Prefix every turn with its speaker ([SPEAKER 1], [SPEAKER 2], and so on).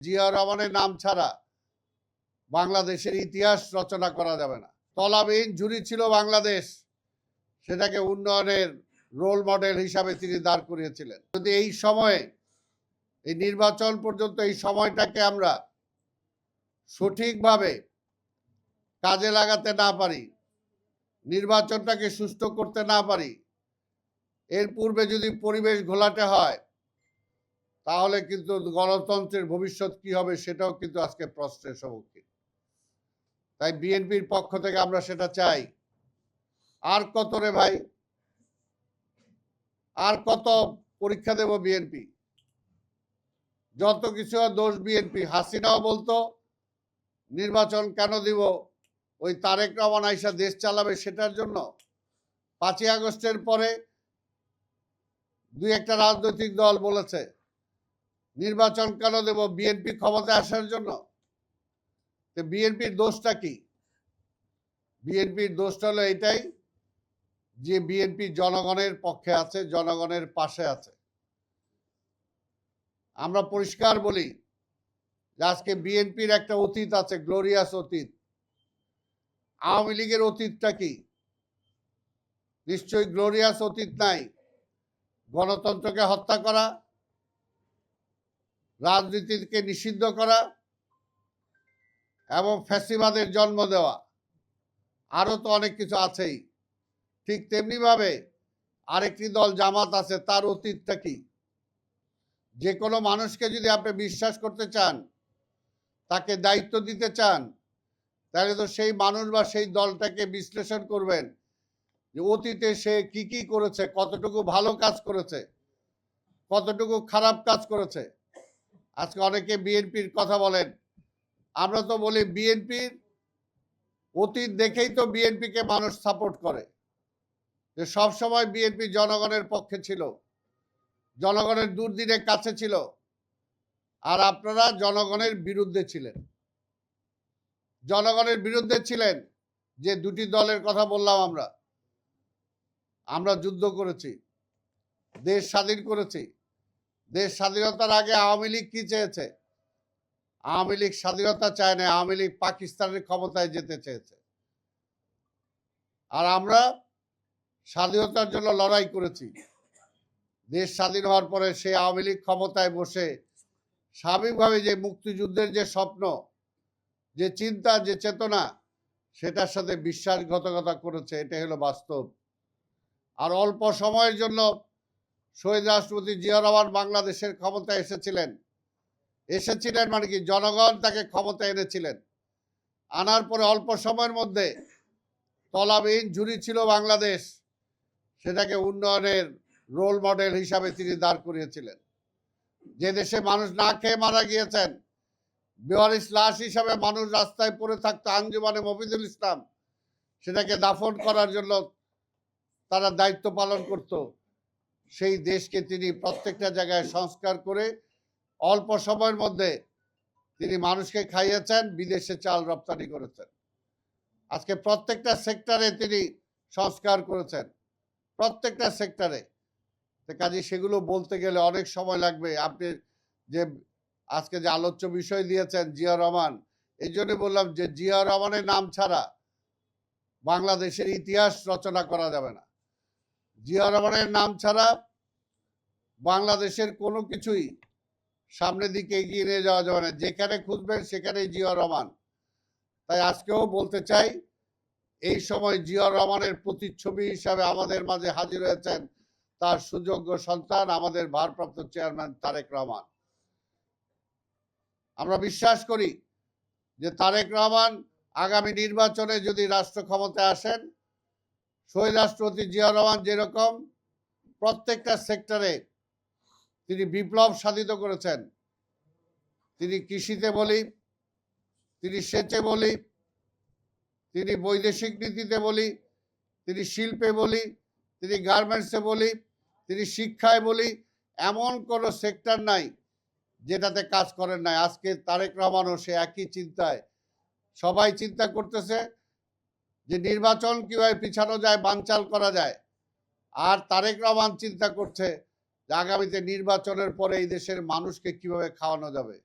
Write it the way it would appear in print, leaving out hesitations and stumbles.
[SPEAKER 1] জিয়া রহমানের নাম ছাড়া বাংলাদেশের ইতিহাস রচনা করা যাবে না। তলাবিহীন ঝুরি ছিল বাংলাদেশ, সেটাকে উন্নয়নের রোল মডেল হিসাবে তিনি দাঁড় করিয়েছিলেন। যদি এই সময়ে, এই নির্বাচন পর্যন্ত এই সময়টাকে আমরা সঠিকভাবে কাজে লাগাতে না পারি, নির্বাচনটাকে সুষ্ঠু করতে না পারি, এর পূর্বে যদি পরিবেশ ঘোলাটে হয়, তাহলে কিন্তু গণতন্ত্রের ভবিষ্যৎ কি হবে সেটাও কিন্তু আজকে প্রশ্নের সম্মুখীন। তাই বিএনপির পক্ষ থেকে আমরা সেটা চাই। আর কত রে ভাই, আর কত পরীক্ষা দেব বিএনপি? যত কিছু দোষ বিএনপি। হাসিনাও বলতো নির্বাচন কেন দিব, ওই তারেক রহমান আইসা দেশ চালাবে সেটার জন্য। 5ই আগস্টের পরে দুই একটা রাজনৈতিক দল বলেছে নির্বাচন কেন দেব, বিএনপি ক্ষমতায় আসার জন্য। বিএনপির দোষটা কি? বিএনপির দোষটা হলো এটাই যে বিএনপি জনগণের পক্ষে আছে, জনগণের পাশে আছে। আমরা পরিষ্কার বলি যে আজকে বিএনপির একটা অতীত আছে, গ্লোরিয়াস অতীত। আওয়ামী লীগের অতীতটা কি? নিশ্চয়ই গ্লোরিয়াস অতীত নাই। গণতন্ত্রকে হত্যা করা, রাজনীতিকে নিষিদ্ধ করা এবং ফ্যাসিবাদের জন্ম দেওয়া, আরো তো অনেক কিছু আছেই। ঠিক তেমনিভাবে আরেকটি দল জামাত আছে, তার অতীতটা কি? যে কোনো মানুষকে যদি আপনি বিশ্বাস করতে চান, তাকে দায়িত্ব দিতে চান, তাহলে তো সেই মানুষ বা সেই দলটাকে বিশ্লেষণ করবেন যে অতীতে সে কি কি করেছে, কতটুকু ভালো কাজ করেছে, কতটুকু খারাপ কাজ করেছে। আজকে অনেকে বিএনপির কথা বলেন, আমরা তো বলি বিএনপির অতীত দেখেই তো বিএনপিকে মানুষ সাপোর্ট করে, যে সব সময় বিএনপি জনগণের পক্ষে ছিল, জনগণের দুর্দিনে কাছে ছিল। আর আপনারা জনগণের বিরুদ্ধে ছিলেন। জনগণের বিরুদ্ধে ছিলেন যে দুটি দলের কথা বললাম। আমরা যুদ্ধ করেছি, দেশ স্বাধীন করেছি। দেশ স্বাধীনতার আগে আওয়ামী লীগ কি চেয়েছে? আওয়ামী লীগ স্বাধীনতা চায় না, আওয়ামী লীগ পাকিস্তানের ক্ষমতায় যেতে চেয়েছে। আর আমরা স্বাধীনতার জন্য লড়াই করেছি। দেশ স্বাধীন হওয়ার পরে সেই আওয়ামী লীগ ক্ষমতায় বসে স্বাভাবিকভাবে যে মুক্তিযুদ্ধের যে স্বপ্ন, যে চিন্তা, যে চেতনা, সেটার সাথে বিশ্বাসঘাতকতা করেছে। এটা হলো বাস্তব। আর অল্প সময়ের জন্য শহীদ রাষ্ট্রপতি জিয়া রহমান বাংলাদেশের ক্ষমতায় এসেছিলেন মানে কি, জনগণ তাকে ক্ষমতায় এনেছিলেন। আনার পরে অল্প সময়ের মধ্যে তলাবিহীন ঝুরি ছিল বাংলাদেশ, সেটাকে উন্নয়নের রোল মডেল হিসাবে তিনি দাঁড় করিয়েছিলেন। যে দেশে মানুষ না খেয়ে মারা গিয়েছেন, বেওয়ারিশ লাশ হিসাবে মানুষ রাস্তায় পড়ে থাকতো, আঞ্জুমানে মফিজুল ইসলাম সেটাকে দাফন করার জন্য তারা দায়িত্ব পালন করত। সেই দেশকে তিনি প্রত্যেকটা জায়গায় সংস্কার করে অল্প সময়ের মধ্যে তিনি মানুষকে খাইয়েছেন, বিদেশে চাল রপ্তানি করেছেন। আজকে প্রত্যেকটা সেক্টরে তিনি সংস্কার করেছেন, প্রত্যেকটা সেক্টরে। কাজে সেগুলো বলতে গেলে অনেক সময় লাগবে। আপনি যে আজকে যে আলোচ্য বিষয় দিয়েছেন জিয়া রহমান, এই জন্য বললাম যে জিয়া রহমানের নাম ছাড়া বাংলাদেশের ইতিহাস রচনা করা যাবে না। জিয়া রহমানের নাম ছাড়া বাংলাদেশের কোনো কিছুই সামনের দিকে এগিয়ে নিয়ে যাওয়া যাবে না। যেখানে খুঁজবেন সেখানেই জিয়া রহমান। তাই আজকেও বলতে চাই, এই সময় জিয়া রহমানের প্রতিচ্ছবি হিসাবে আমাদের মাঝে হাজির হয়েছেন তার সুযোগ্য সন্তান, আমাদের ভারপ্রাপ্ত চেয়ারম্যান তারেক রহমান। আমরা বিশ্বাস করি যে তারেক রহমান আগামী নির্বাচনে যদি রাষ্ট্র ক্ষমতায় আসেন, শহীদ রাষ্ট্রপতি জিয়া রহমান যেরকম প্রত্যেকটা সেক্টরে তিনি বিপ্লব সাধিত করেছেন, তিনি কৃষিতে বলি, তিনি সেচে বলি, তিনি বৈদেশিক নীতিতে বলি, তিনি শিল্পে বলি, তিনি গার্মেন্টসে বলি, তিনি শিক্ষায় বলি, এমন কোনো সেক্টর নাই যেটাতে কাজ করেন নাই। আজকে তারেক রহমানও সে একই চিন্তায়, সবাই চিন্তা করতেছে যে নির্বাচন কিভাবে পিছানো যায়, বানচাল করা যায়। আর তারেক রহমান চিন্তা করছে যে আগামীতে নির্বাচনের পরে এই দেশের মানুষকে কিভাবে খাওয়ানো যাবে।